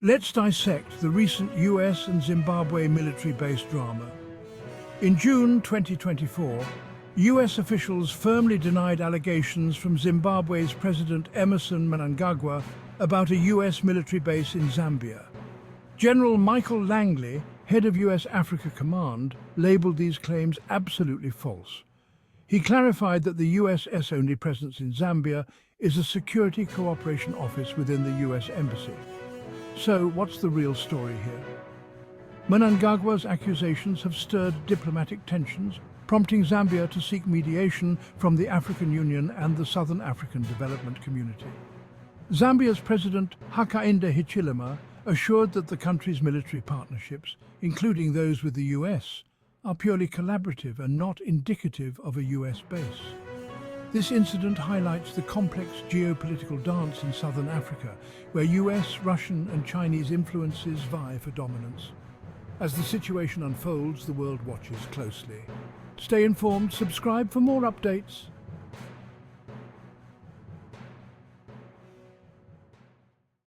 Let's dissect the recent US and Zimbabwe military-based drama. In June 2024, US officials firmly denied allegations from Zimbabwe's President Emmerson Mnangagwa about a US military base in Zambia. General Michael Langley, head of US Africa Command, labeled these claims absolutely false. He clarified that the US's only presence in Zambia is a security cooperation office within the US Embassy. So, what's the real story here? Mnangagwa's accusations have stirred diplomatic tensions, prompting Zambia to seek mediation from the African Union and the Southern African Development Community. Zambia's President Hakainde Hichilema assured that the country's military partnerships, including those with the US, are purely collaborative and not indicative of a US base. This incident highlights the complex geopolitical dance in southern Africa, where US, Russian and Chinese influences vie for dominance. As the situation unfolds, the world watches closely. Stay informed, subscribe for more updates.